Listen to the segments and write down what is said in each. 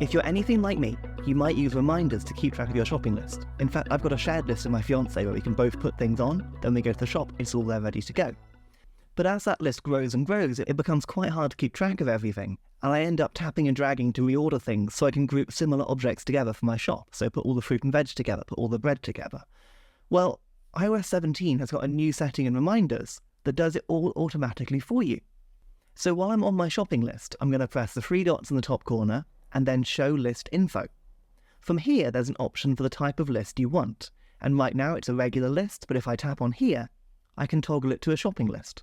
If you're anything like me, you might use reminders to keep track of your shopping list. In fact, I've got a shared list with my fiance where we can both put things on, then we go to the shop, it's all there ready to go. But as that list grows and grows, it becomes quite hard to keep track of everything, and I end up tapping and dragging to reorder things so I can group similar objects together for my shop, so put all the fruit and veg together, put all the bread together. Well, iOS 17 has got a new setting in reminders that does it all automatically for you. So while I'm on my shopping list, I'm going to press the three dots in the top corner and then show list info. From here, there's an option for the type of list you want, and right now it's a regular list, but if I tap on here, I can toggle it to a shopping list.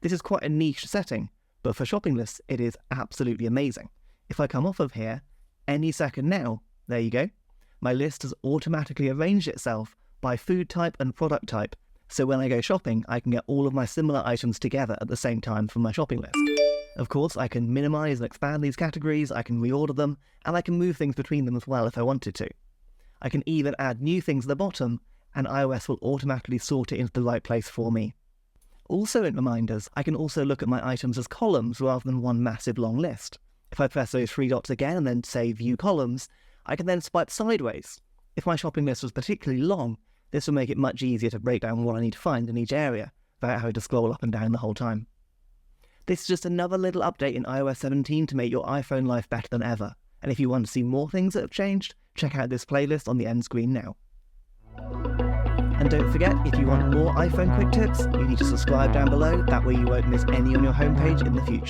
This is quite a niche setting, but for shopping lists, it is absolutely amazing. If I come off of here, any second now, there you go, my list has automatically arranged itself by food type and product type, so when I go shopping, I can get all of my similar items together at the same time from my shopping list. Of course, I can minimize and expand these categories, I can reorder them, and I can move things between them as well if I wanted to. I can even add new things at the bottom, and iOS will automatically sort it into the right place for me. Also in reminders, I can also look at my items as columns rather than one massive long list. If I press those three dots again and then say View Columns, I can then swipe sideways. If my shopping list was particularly long, this will make it much easier to break down what I need to find in each area, without having to scroll up and down the whole time. This is just another little update in iOS 17 to make your iPhone life better than ever, and if you want to see more things that have changed, check out this playlist on the end screen now. And don't forget, if you want more iPhone quick tips, you need to subscribe down below, that way you won't miss any on your homepage in the future.